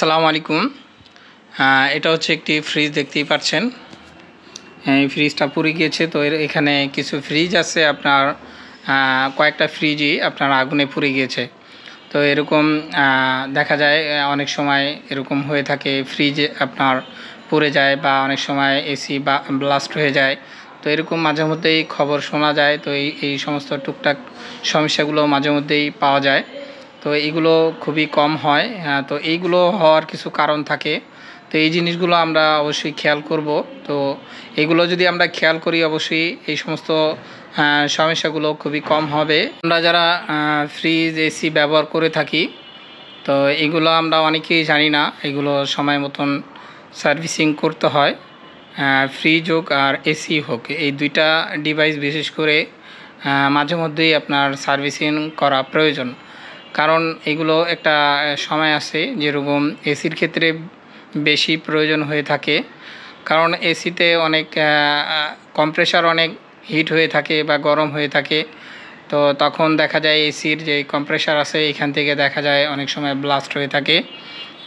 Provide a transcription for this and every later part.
আসসালামু আলাইকুম। এটা হচ্ছে একটি ফ্রিজ, দেখতেই পাচ্ছেন। এই ফ্রিজটা পুড়ে গিয়েছে। তো এখানে কিছু ফ্রিজ আছে, আপনার কয়েকটা ফ্রিজই আপনার আগুনে পুড়ে গিয়েছে। তো এরকম দেখা যায় অনেক সময় এরকম হয়ে থাকে, ফ্রিজে আপনার পুড়ে যায় বা অনেক সময় এসি বা ব্লাস্ট হয়ে যায়। তো এরকম মাঝে মধ্যেই খবর শোনা যায়। তো এই সমস্ত টুকটাক সমস্যাগুলো মাঝে মধ্যেই পাওয়া যায়। তো এইগুলো খুবই কম হয়। তো এইগুলো হওয়ার কিছু কারণ থাকে। তো এই জিনিসগুলো আমরা অবশ্যই খেয়াল করব। তো এগুলো যদি আমরা খেয়াল করি, অবশ্যই এই সমস্ত সমস্যাগুলো খুবই কম হবে। আমরা যারা ফ্রিজ এসি ব্যবহার করে থাকি, তো এগুলো আমরা অনেকেই জানি না, এগুলো সময় মতন সার্ভিসিং করতে হয়। ফ্রিজ হোক আর এসি হোক, এই দুইটা ডিভাইস বিশেষ করে মাঝে মধ্যেই আপনার সার্ভিসিং করা প্রয়োজন। কারণ এগুলো একটা সময় আছে, যেরকম এসির ক্ষেত্রে বেশি প্রয়োজন হয়ে থাকে। কারণ এসিতে অনেক কম্প্রেসার অনেক হিট হয়ে থাকে বা গরম হয়ে থাকে। তো তখন দেখা যায় এসির যে কম্প্রেসার আছে, এখান থেকে দেখা যায় অনেক সময় ব্লাস্ট হয়ে থাকে।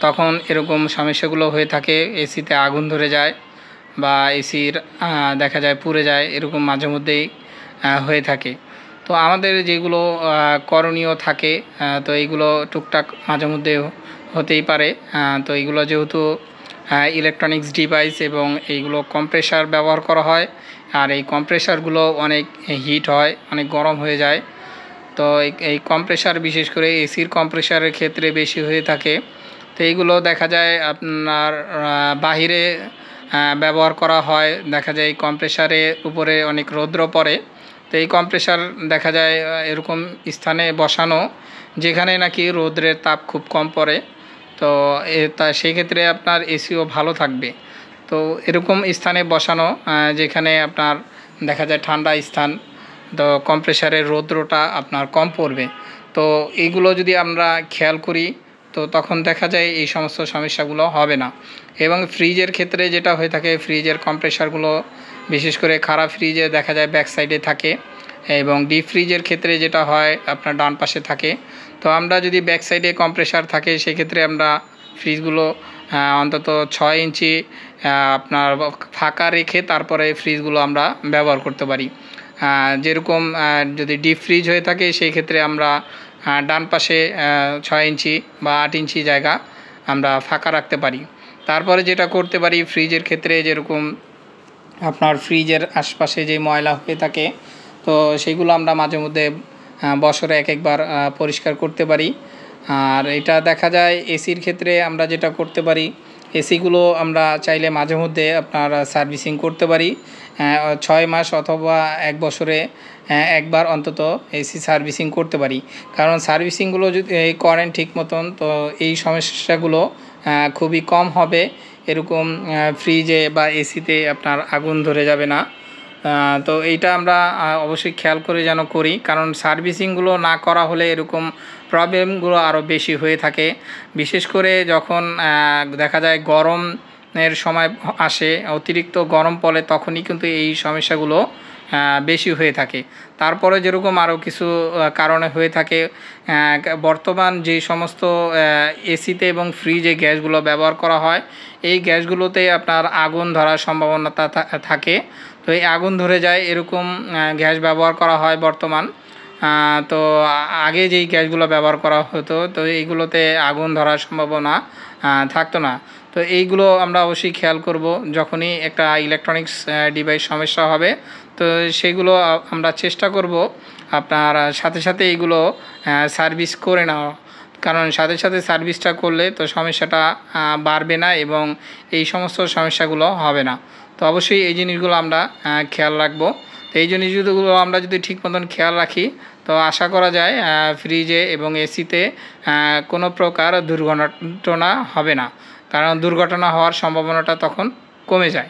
তখন এরকম সমস্যাগুলো হয়ে থাকে, এসিতে আগুন ধরে যায় বা এসির দেখা যায় পুড়ে যায়, এরকম মাঝে মধ্যেই হয়ে থাকে। তো আমাদের যেগুলো করণীয় থাকে, তো এইগুলো টুকটাক মাঝে মধ্যে হতেই পারে। তো এইগুলো যেহেতু ইলেকট্রনিক্স ডিভাইস এবং এইগুলো কম্প্রেসার ব্যবহার করা হয়, আর এই কম্প্রেসারগুলো অনেক হিট হয়, অনেক গরম হয়ে যায়। তো এই কম্প্রেসার বিশেষ করে এসির কম্প্রেসারের ক্ষেত্রে বেশি হয়ে থাকে। তো এইগুলো দেখা যায় আপনার বাহিরে ব্যবহার করা হয়। দেখা যায় এই কম্প্রেসারের উপরে অনেক রৌদ্র পড়ে। তো এই কম্প্রেসার দেখা যায় এরকম স্থানে বসানো যেখানে নাকি রৌদ্রের তাপ খুব কম পড়ে। তো সেই ক্ষেত্রে আপনার এসিও ভালো থাকবে। তো এরকম স্থানে বসানো যেখানে আপনার দেখা যায় ঠান্ডা স্থান, তো কম্প্রেসারের রৌদ্রটা আপনার কম পড়বে। তো এইগুলো যদি আমরা খেয়াল করি, তো তখন দেখা যায় এই সমস্ত সমস্যাগুলো হবে না। এবং ফ্রিজের ক্ষেত্রে যেটা হয়ে থাকে, ফ্রিজের কম্প্রেসারগুলো বিশেষ করে খারাপ ফ্রিজে দেখা যায় ব্যাক সাইডে থাকে, এবং ডিপ ফ্রিজের ক্ষেত্রে যেটা হয় আপনার ডান পাশে থাকে। তো আমরা যদি ব্যাক সাইডে কম্প্রেসার থাকে, সেক্ষেত্রে আমরা ফ্রিজগুলো অন্তত 6 ইঞ্চি আপনার ফাঁকা রেখে তারপরে ফ্রিজগুলো আমরা ব্যবহার করতে পারি। যেরকম যদি ডিপ ফ্রিজ হয়ে থাকে, সেই ক্ষেত্রে আমরা ডান পাশে 6 ইঞ্চি বা 8 ইঞ্চি জায়গা আমরা ফাঁকা রাখতে পারি। তারপরে যেটা করতে পারি ফ্রিজের ক্ষেত্রে, যেরকম আপনার ফ্রিজের আশপাশে যে ময়লা হয়ে থাকে, তো সেইগুলো আমরা মাঝে মধ্যে বছরে একবার পরিষ্কার করতে পারি। আর এটা দেখা যায় এসির ক্ষেত্রে আমরা যেটা করতে পারি, এসিগুলো আমরা চাইলে মাঝে মধ্যে আপনার সার্ভিসিং করতে পারি। 6 মাস অথবা 1 বছরে একবার অন্তত এসি সার্ভিসিং করতে পারি। কারণ সার্ভিসিংগুলো যদি করেন ঠিক মতন, তো এই সমস্যাগুলো খুবই কম হবে। এরকম ফ্রিজে বা এসিতে আপনার আগুন ধরে যাবে না। তো এইটা আমরা অবশ্যই খেয়াল করে যেন করি, কারণ সার্ভিসিংগুলো না করা হলে এরকম প্রবলেমগুলো আরও বেশি হয়ে থাকে। বিশেষ করে যখন দেখা যায় গরমের সময় আসে, অতিরিক্ত গরম পড়ে, তখনই কিন্তু এই সমস্যাগুলো বেশি হয়ে থাকে। তারপরে যেরকম আরও কিছু কারণে হয়ে থাকে, বর্তমান যে সমস্ত এসিতে এবং ফ্রিজে গ্যাসগুলো ব্যবহার করা হয়, এই গ্যাসগুলোতে আপনার আগুন ধরার সম্ভাবনা থাকে। তো এই আগুন ধরে যায়, এরকম গ্যাস ব্যবহার করা হয় বর্তমান। তো আগে যেই গ্যাসগুলো ব্যবহার করা হতো, তো এইগুলোতে আগুন ধরার সম্ভাবনা থাকতো না। তো এইগুলো আমরা অবশ্যই খেয়াল করব যখনই একটা ইলেকট্রনিক্স ডিভাইস সমস্যা হবে। তো সেইগুলো আমরা চেষ্টা করব আপনার সাথে সাথে এইগুলো সার্ভিস করে নেওয়া। কারণ সাথে সাথে সার্ভিসটা করলে তো সমস্যাটা বাড়বে না এবং এই সমস্ত সমস্যাগুলো হবে না। তো অবশ্যই এই জিনিসগুলো আমরা খেয়াল রাখবো। তো এই জিনিসগুলো আমরা যদি ঠিক মতন খেয়াল রাখি, তো আশা করা যায় ফ্রিজে এবং এসিতে কোনো প্রকার দুর্ঘটনা হবে না। কারণ দুর্ঘটনা হওয়ার সম্ভাবনাটা তখন কমে যায়।